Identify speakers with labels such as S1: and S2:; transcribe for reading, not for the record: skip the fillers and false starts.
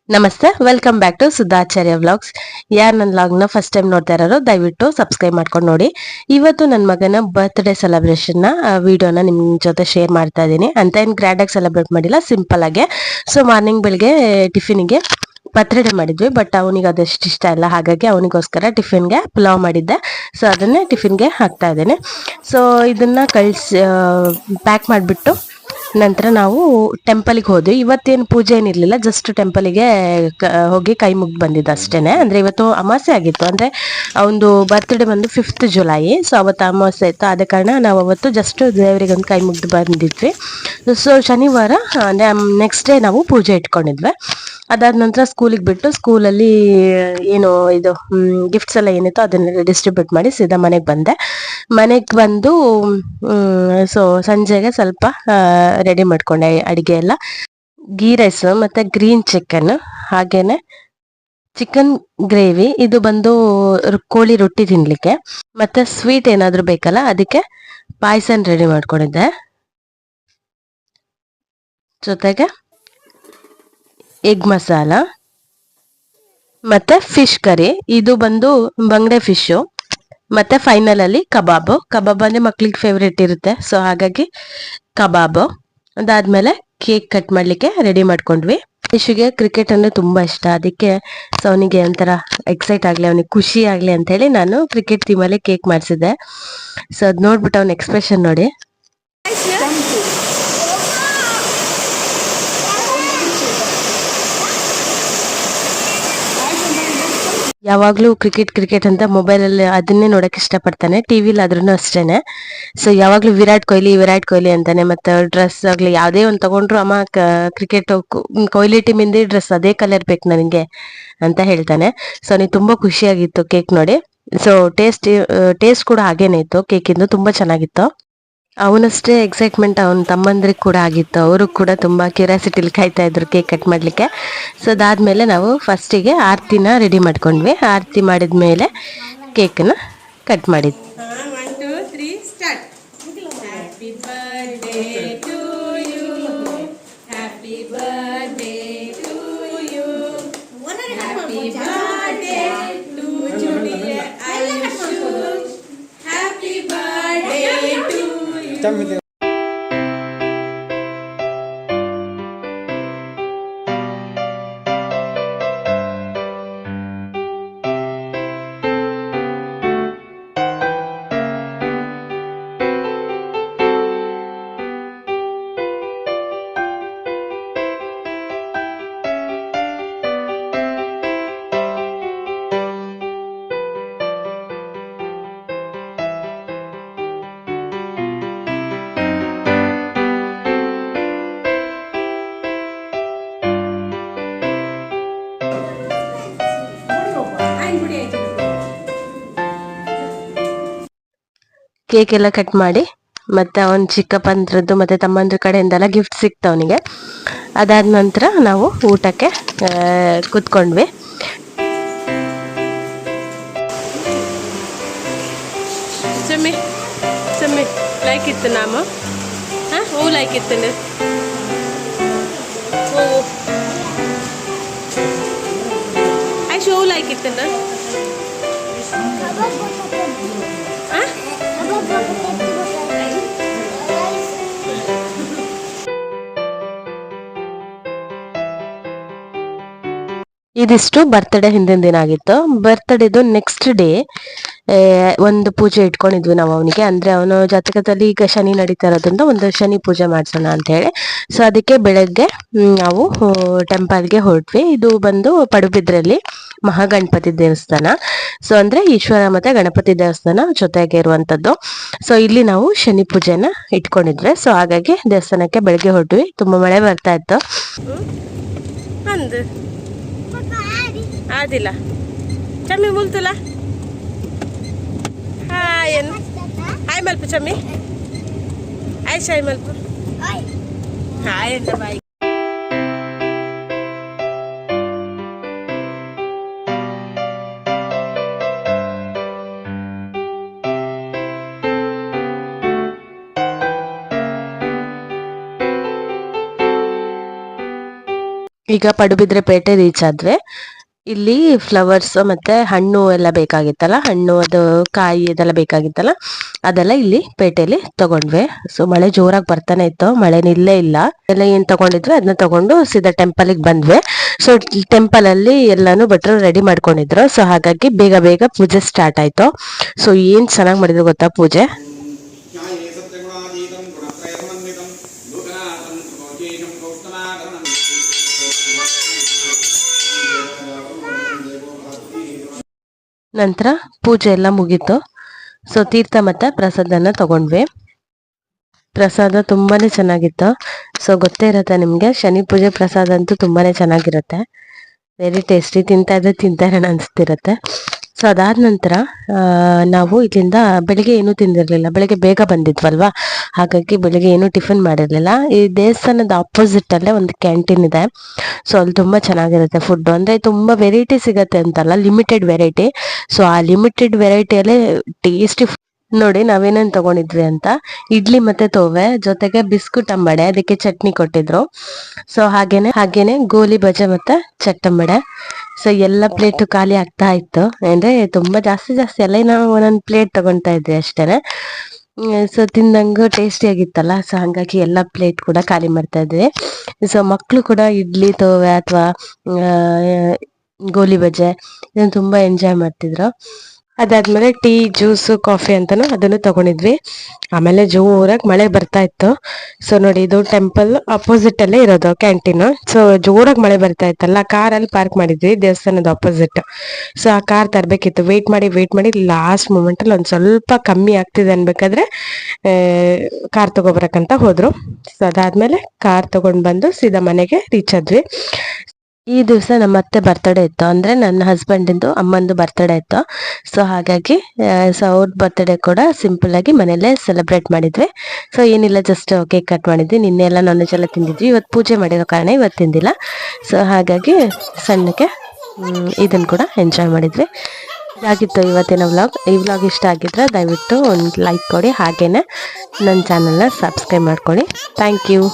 S1: ನಮಸ್ತೆ, welcome back to ಸುಧಾಚಾರ್ಯ vlogs. ಯಾರು ನನ್ನ ವ್ಲಾಗ್ನ ಫಸ್ಟ್ ಟೈಮ್ ನೋಡ್ತಾ ಇರೋರು ದಯವಿಟ್ಟು ಸಬ್ಸ್ಕ್ರೈಬ್ ಮಾಡ್ಕೊಂಡು ನೋಡಿ. ಇವತ್ತು ನನ್ನ ಮಗನ ಬರ್ತ್ಡೇ ಸೆಲೆಬ್ರೇಷನ್ನ ವಿಡಿಯೋನ ನಿಮ್ಮ ಜೊತೆ ಶೇರ್ ಮಾಡ್ತಾ ಇದ್ದೀನಿ. ಅಂತ ಏನು ಗ್ರ್ಯಾಂಡಾಗಿ ಸೆಲೆಬ್ರೇಟ್ ಮಾಡಿಲ್ಲ, ಸಿಂಪಲ್ ಆಗಿ. ಸೊ ಮಾರ್ನಿಂಗ್ ಬೆಳಿಗ್ಗೆ ಟಿಫಿನಿಗೆ ಪತ್ರೊಡೆ ಮಾಡಿದ್ವಿ, ಬಟ್ ಅವನಿಗೆ ಅದಷ್ಟು ಇಷ್ಟ ಇಲ್ಲ. ಹಾಗಾಗಿ ಅವನಿಗೋಸ್ಕರ ಟಿಫಿನ್ಗೆ ಪುಲಾವ್ ಮಾಡಿದ್ದೆ. ಸೊ ಅದನ್ನೇ ಟಿಫಿನ್ಗೆ ಹಾಕ್ತಾ ಇದ್ದೀನಿ. ಸೊ ಇದನ್ನ ಪ್ಯಾಕ್ ಮಾಡಿಬಿಟ್ಟು ನಂತರ ನಾವು ಟೆಂಪಲ್ಗೆ ಹೋದ್ವಿ. ಇವತ್ತೇನು ಪೂಜೆ ಏನಿರಲಿಲ್ಲ, ಜಸ್ಟ್ ಟೆಂಪಲ್ಗೆ ಹೋಗಿ ಕೈ ಮುಗ್ದು ಬಂದಿದ್ದು ಅಷ್ಟೇನೆ. ಅಂದರೆ ಇವತ್ತು ಅಮಾವಾಸ್ಯೆ ಆಗಿತ್ತು, ಅಂದರೆ ಅವನದು ಬರ್ತ್ಡೇ ಬಂದು 5th ಜುಲೈ. ಸೊ ಅವತ್ತು ಅಮಾವಾಸ್ಯೆ ಇತ್ತು, ಆದ ಕಾರಣ ನಾವು ಅವತ್ತು ಜಸ್ಟ್ ದೇವರಿಗೆ ಒಂದು ಕೈ ಮುಗ್ದು ಬಂದಿದ್ವಿ. ಸೊ ಶನಿವಾರ ಅಂದರೆ ನೆಕ್ಸ್ಟ್ ಡೇ ನಾವು ಪೂಜೆ ಇಟ್ಕೊಂಡಿದ್ವಿ. ಅದಾದ ನಂತರ ಸ್ಕೂಲಿಗೆ ಬಿಟ್ಟು ಸ್ಕೂಲಲ್ಲಿ ಏನು ಇದು ಗಿಫ್ಟ್ಸ್ ಎಲ್ಲ ಏನಿತ್ತು ಅದನ್ನೆಲ್ಲ ಡಿಸ್ಟ್ರಿಬ್ಯೂಟ್ ಮಾಡಿ ಸೀದಾ ಮನೆಗೆ ಬಂದೆ. ಮನೆಗೆ ಬಂದು ಸೊ ಸಂಜೆಗೆ ಸ್ವಲ್ಪ ರೆಡಿ ಮಾಡ್ಕೊಂಡೆ ಅಡುಗೆ ಎಲ್ಲ. ಗೀ ರೈಸ್ ಮತ್ತು ಗ್ರೀನ್ ಚಿಕನ್, ಹಾಗೇನೆ ಚಿಕನ್ ಗ್ರೇವಿ. ಇದು ಬಂದು ಕೋಳಿ ರೊಟ್ಟಿ ತಿನ್ಲಿಕ್ಕೆ, ಮತ್ತೆ ಸ್ವೀಟ್ ಏನಾದರೂ ಬೇಕಲ್ಲ ಅದಕ್ಕೆ ಪಾಯಸನ ರೆಡಿ ಮಾಡ್ಕೊಂಡಿದ್ದೆ. ಜೊತೆಗೆ ಎಗ್ ಮಸಾಲ ಮತ್ತೆ ಫಿಶ್ ಕರಿ. ಇದು ಬಂದು ಬಂಗಡೆ ಫಿಶು. ಮತ್ತೆ ಫೈನಲ್ ಅಲ್ಲಿ ಕಬಾಬ್ ಅಂದ್ರೆ ಮಕ್ಳಿಗೆ ಫೇವ್ರೇಟ್ ಇರುತ್ತೆ, ಸೊ ಹಾಗಾಗಿ ಕಬಾಬ್. ಅದಾದ್ಮೇಲೆ ಕೇಕ್ ಕಟ್ ಮಾಡ್ಲಿಕ್ಕೆ ರೆಡಿ ಮಾಡ್ಕೊಂಡ್ವಿ. ಫಿಶ್ಗೆ ಕ್ರಿಕೆಟ್ ಅಂದ್ರೆ ತುಂಬಾ ಇಷ್ಟ, ಅದಕ್ಕೆ ಸೊ ಅವನಿಗೆ ಒಂಥರ ಎಕ್ಸೈಟ್ ಆಗ್ಲಿ, ಅವನಿಗೆ ಖುಷಿ ಆಗ್ಲಿ ಅಂತ ಹೇಳಿ ನಾನು ಕ್ರಿಕೆಟ್ ಥೀಮಲ್ಲಿ ಕೇಕ್ ಮಾಡಿಸಿದ್ದೆ. ಸೊ ಅದ್ ನೋಡ್ಬಿಟ್ಟು ಅವನ ಎಕ್ಸ್ಪ್ರೆಷನ್ ನೋಡಿ. ಯಾವಾಗ್ಲೂ ಕ್ರಿಕೆಟ್ ಅಂತ ಮೊಬೈಲಲ್ಲಿ ಅದನ್ನೇ ನೋಡಕ್ ಇಷ್ಟಪಡ್ತಾನೆ, ಟಿವಿಲಿ ಆದ್ರೂ ಅಷ್ಟೇನೆ. ಸೊ ಯಾವಾಗ್ಲೂ ವಿರಾಟ್ ಕೊಹ್ಲಿ ಅಂತಾನೆ. ಮತ್ತೆ ಡ್ರೆಸ್ ಆಗ್ಲಿ ಯಾವ್ದೇ ಒಂದ್ ತಗೊಂಡ್ರು, ಅಮ್ಮ ಕ್ರಿಕೆಟ್ ಕೊಹ್ಲಿ ಟೀಮಿಂದ ಡ್ರೆಸ್ ಅದೇ ಕಲರ್ ಬೇಕು ನನಗೆ ಅಂತ ಹೇಳ್ತಾನೆ. ಸೊ ನೀ ತುಂಬಾ ಖುಷಿಯಾಗಿತ್ತು ಕೇಕ್ ನೋಡಿ. ಸೊ ಟೇಸ್ಟ್ ಕೂಡ ಹಾಗೇನೆ ಇತ್ತು, ಕೇಕಿಂದು ತುಂಬಾ ಚೆನ್ನಾಗಿತ್ತು. ಅವನಷ್ಟೇ ಎಕ್ಸೈಟ್ಮೆಂಟ್ ಅವನ ತಮ್ಮಂದ್ರಿಗೆ ಕೂಡ ಆಗಿತ್ತು. ಅವರು ಕೂಡ ತುಂಬಾ ಕ್ಯೂರಿಯಾಸಿಟಿಲಿ ಕಾಯ್ತಾ ಇದ್ರು ಕೇಕ್ ಕಟ್ ಮಾಡ್ಲಿಕ್ಕೆ. ಸೊ ಅದಾದ್ಮೇಲೆ ನಾವು ಫಸ್ಟಿಗೆ ಆರತಿನ ರೆಡಿ ಮಾಡ್ಕೊಂಡ್ವಿ. ಆರತಿ ಮಾಡಿದ್ಮೇಲೆ ಕೇಕ್ನ ಕಟ್ ಮಾಡಿದ್ವಿ. ಕೇಕ್ ಎಲ್ಲ ಕಟ್ ಮಾಡಿ ಮತ್ತೆ ಅವನ ಚಿಕ್ಕಪ್ಪಂದ್ರದ್ದು ಮತ್ತೆ ತಮ್ಮಂದ್ರ ಕಡೆಯಿಂದೆಲ್ಲ ಗಿಫ್ಟ್ ಸಿಕ್ತು ಅವನಿಗೆ. ಅದಾದ ನಂತರ ನಾವು ಊಟಕ್ಕೆ ಕೂತ್ಕೊಂಡ್ವಿ. ಲೈಕ್ ಇತ್ತು ನಾಮ ಹೂ ಲೈಕ್ ಇತ್ತು ಹೂ ಲೈಕ್ ಇತ್ತು. ಇದಿಷ್ಟು ಬರ್ತ್ಡೇ ಹಿಂದಿನ ದಿನ ಆಗಿತ್ತು. ಬರ್ತ್ಡೇದು ನೆಕ್ಸ್ಟ್ ಡೇ ಒಂದು ಪೂಜೆ ಇಟ್ಕೊಂಡಿದ್ವಿ ನಾವು ಅವನಿಗೆ. ಅಂದ್ರೆ ಅವನ ಜಾತಕದಲ್ಲಿ ಈಗ ಶನಿ ನಡೀತಾ ಇರೋದ್ರಿಂದ ಒಂದು ಶನಿ ಪೂಜೆ ಮಾಡ್ಸೋಣ ಅಂತ ಹೇಳಿ. ಸೊ ಅದಕ್ಕೆ ಬೆಳಗ್ಗೆ ನಾವು ಟೆಂಪಲ್ಗೆ ಹೊರಟ್ವಿ. ಇದು ಬಂದು ಪಡುಬಿದ್ರಲ್ಲಿ ಮಹಾಗಣಪತಿ ದೇವಸ್ಥಾನ. ಸೊ ಅಂದ್ರೆ ಈಶ್ವರ ಮತ್ತೆ ಗಣಪತಿ ದೇವಸ್ಥಾನ ಜೊತೆಗೆ ಇರುವಂತದ್ದು. ಸೊ ಇಲ್ಲಿ ನಾವು ಶನಿ ಪೂಜೆನ ಇಟ್ಕೊಂಡಿದ್ವಿ. ಸೊ ಹಾಗಾಗಿ ದೇವಸ್ಥಾನಕ್ಕೆ ಬೆಳಗ್ಗೆ ಹೊರಟ್ವಿ. ತುಂಬಾ ಮಳೆ ಬರ್ತಾ ಇತ್ತು. ಆದಿಲ್ಲ ಚಮ್ಮಿ ಮುಲ್ತುಲ ಹಾಯ್ ಹಾಯ್ ಮಲ್ಪು ಚಮ್ಮಿ ಆಯ್ತು ಹಾಯ್ ಮಲ್ಪು ಹಾಯ್ ಅಂತ ಬಾಯ್. ಈಗ ಪಡುಬಿದ್ರೆ ಪೇಟೆ ರೀಚ್ ಆದ್ವಿ. ಇಲ್ಲಿ ಫ್ಲವರ್ಸ್ ಮತ್ತೆ ಹಣ್ಣು ಎಲ್ಲ ಬೇಕಾಗಿತ್ತಲ್ಲ, ಹಣ್ಣು ಅದು ಕಾಯಿ ಇದೆಲ್ಲ ಬೇಕಾಗಿತ್ತಲ್ಲ, ಅದೆಲ್ಲ ಇಲ್ಲಿ ಪೇಟೆಯಲ್ಲಿ ತಗೊಂಡ್ವಿ. ಸೊ ಮಳೆ ಜೋರಾಗಿ ಬರ್ತಾನೆ ಇತ್ತು, ಮಳೆ ನಿಲ್ಲೇ ಇಲ್ಲ. ಎಲ್ಲ ಏನ್ ತಗೊಂಡಿದ್ವಿ ಅದನ್ನ ತಗೊಂಡು ಸೀದಾ ಟೆಂಪಲ್ ಗೆ ಬಂದ್ವಿ. ಸೊ ಟೆಂಪಲ್ ಅಲ್ಲಿ ಎಲ್ಲಾನು ಭಟ್ರು ರೆಡಿ ಮಾಡ್ಕೊಂಡಿದ್ರು. ಸೊ ಹಾಗಾಗಿ ಬೇಗ ಬೇಗ ಪೂಜೆ ಸ್ಟಾರ್ಟ್ ಆಯ್ತು. ಸೊ ಏನ್ ಚೆನ್ನಾಗಿ ಮಾಡಿದ್ರು ಗೊತ್ತಾ ಪೂಜೆ. ನಂತರ ಪೂಜೆ ಎಲ್ಲ ಮುಗೀತು. ಸೊ ತೀರ್ಥ ಮತ್ತೆ ಪ್ರಸಾದನ ತಗೊಂಡ್ವಿ. ಪ್ರಸಾದ ತುಂಬಾನೇ ಚೆನ್ನಾಗಿತ್ತು. ಸೊ ಗೊತ್ತೇ ಇರತ್ತೆ ನಿಮ್ಗೆ, ಶನಿ ಪೂಜೆ ಪ್ರಸಾದ ಅಂತೂ ತುಂಬಾನೇ ಚೆನ್ನಾಗಿರುತ್ತೆ. ವೆರಿ ಟೇಸ್ಟಿ, ತಿಂತಾ ಇರೋಣ ಅನ್ಸ್ತಿರತ್ತೆ. ಸೊ ಅದಾದ ನಂತರ ನಾವು ಇಲ್ಲಿಂದ ಬೆಳಿಗ್ಗೆ ಏನೂ ತಿಂದಿರ್ಲಿಲ್ಲ. ಬೆಳಿಗ್ಗೆ ಬೇಗ ಬಂದಿದ್ವಲ್ವಾ, ಹಾಗಾಗಿ ಬೆಳಿಗ್ಗೆ ಏನೂ ಟಿಫಿನ್ ಮಾಡಿರ್ಲಿಲ್ಲ. ಈ ದೇವಸ್ಥಾನದ ಆಪೋಸಿಟ್ ಅಲ್ಲೇ ಒಂದು ಕ್ಯಾಂಟೀನ್ ಇದೆ. ಸೊ ಅಲ್ಲಿ ತುಂಬಾ ಚೆನ್ನಾಗಿರುತ್ತೆ ಫುಡ್. ಅಂದ್ರೆ ತುಂಬಾ ವೆರೈಟಿ ಸಿಗತ್ತೆ ಅಂತಲ್ಲ, ಲಿಮಿಟೆಡ್ ವೆರೈಟಿ. ಸೊ ಆ ಲಿಮಿಟೆಡ್ ವೆರೈಟಿಯಲ್ಲೇ ಟೇಸ್ಟಿ ನೋಡಿ ನಾವೇನೇನ್ ತಗೊಂಡಿದ್ವಿ ಅಂತ. ಇಡ್ಲಿ ಮತ್ತೆ ತೋವೆ ಜೊತೆಗೆ ಬಿಸ್ಕುಟ್ ಅಂಬಡೆ, ಅದಕ್ಕೆ ಚಟ್ನಿ ಕೊಟ್ಟಿದ್ರು. ಸೊ ಹಾಗೇನೆ ಗೋಲಿ ಬಜೆ ಮತ್ತೆ ಚಟ್ಟಂಬಡೆ. ಸೊ ಎಲ್ಲ ಪ್ಲೇಟು ಖಾಲಿ ಆಗ್ತಾ ಇತ್ತು. ಅಂದ್ರೆ ತುಂಬಾ ಜಾಸ್ತಿ ಎಲ್ಲ ನಾವು ಒಂದೊಂದು ಪ್ಲೇಟ್ ತಗೊಂತಾ ಇದ್ವಿ ಅಷ್ಟೇನೆ. ಸೊ ತಿಂದಂಗ ಟೇಸ್ಟಿ ಆಗಿತ್ತಲ್ಲ, ಸೊ ಹಂಗಾಗಿ ಎಲ್ಲ ಪ್ಲೇಟ್ ಕೂಡ ಖಾಲಿ ಮಾಡ್ತಾ ಇದ್ವಿ. ಸೊ ಮಕ್ಕಳು ಕೂಡ ಇಡ್ಲಿ ತೋವೆ ಅಥವಾ ಗೋಲಿ ಬಜೆ ಇದನ್ನ ತುಂಬಾ ಎಂಜಾಯ್ ಮಾಡ್ತಿದ್ರು. ಅದಾದ್ಮೇಲೆ ಟೀ, ಜ್ಯೂಸು, ಕಾಫಿ ಅಂತಾನು ಅದನ್ನು ತಗೊಂಡಿದ್ವಿ. ಆಮೇಲೆ ಜೋರಾಗಿ ಮಳೆ ಬರ್ತಾ ಇತ್ತು. ಸೊ ನೋಡಿ, ಇದು ಟೆಂಪಲ್ ಅಪೋಸಿಟ್ ಅಲ್ಲೇ ಇರೋದು ಕ್ಯಾಂಟೀನ್. ಸೊ ಜೋರಾಗಿ ಮಳೆ ಬರ್ತಾ ಇತ್ತಲ್ಲ, ಕಾರಲ್ಲಿ ಪಾರ್ಕ್ ಮಾಡಿದ್ವಿ ದೇವಸ್ಥಾನದ ಅಪೋಸಿಟ್. ಸೊ ಆ ಕಾರ್ ತರಬೇಕಿತ್ತು. ವೇಟ್ ಮಾಡಿ ಲಾಸ್ಟ್ ಮೂಮೆಂಟ್ ಅಲ್ಲಿ ಒಂದ್ ಸ್ವಲ್ಪ ಕಮ್ಮಿ ಆಗ್ತಿದೆ ಅನ್ಬೇಕಾದ್ರೆ ಕಾರ್ ತಗೋಬರಕಂತ ಹೋದ್ರು. ಸೊ ಅದಾದ್ಮೇಲೆ ಕಾರ್ ತಗೊಂಡ್ ಬಂದು ಸೀದಾ ಮನೆಗೆ ರೀಚ್ ಆದ್ವಿ. ಈ ದಿವಸ ನಮ್ಮ ಅತ್ತೆ ಬರ್ತಡೇ ಇತ್ತು, ಅಂದ್ರೆ ನನ್ನ ಹಸ್ಬೆಂಡಿಂದು ಅಮ್ಮಂದು ಬರ್ತಡೇ ಇತ್ತು. ಸೊ ಹಾಗಾಗಿ ಸೊ ಅವ್ರ ಬರ್ತಡೇ ಕೂಡ ಸಿಂಪಲ್ ಆಗಿ ಮನೆಯಲ್ಲೇ ಸೆಲೆಬ್ರೇಟ್ ಮಾಡಿದ್ವಿ. ಸೊ ಏನಿಲ್ಲ, ಜಸ್ಟ್ ಕೇಕ್ ಕಟ್ ಮಾಡಿದ್ವಿ. ನಿನ್ನೆ ಎಲ್ಲ ನಾನ್ ವೆಜ್ ಎಲ್ಲ ತಿಂದಿದ್ವಿ. ಇವತ್ತು ಪೂಜೆ ಮಾಡಿರೋ ಕಾರಣ ಇವತ್ತು ತಿಂದಿಲ್ಲ. ಸೊ ಹಾಗಾಗಿ ಸಣ್ಣಕ್ಕೆ ಇದನ್ನು ಕೂಡ ಎಂಜಾಯ್ ಮಾಡಿದ್ವಿ. ಇದಾಗಿತ್ತು ಇವತ್ತಿನ ವ್ಲಾಗ್. ಈ ವ್ಲಾಗ್ ಇಷ್ಟ ಆಗಿದ್ರೆ ದಯವಿಟ್ಟು ಒಂದು ಲೈಕ್ ಕೊಡಿ, ಹಾಗೇನೆ ನನ್ನ ಚಾನಲ್ನ ಸಬ್ಸ್ಕ್ರೈಬ್ ಮಾಡ್ಕೊಳ್ಳಿ. Thank you.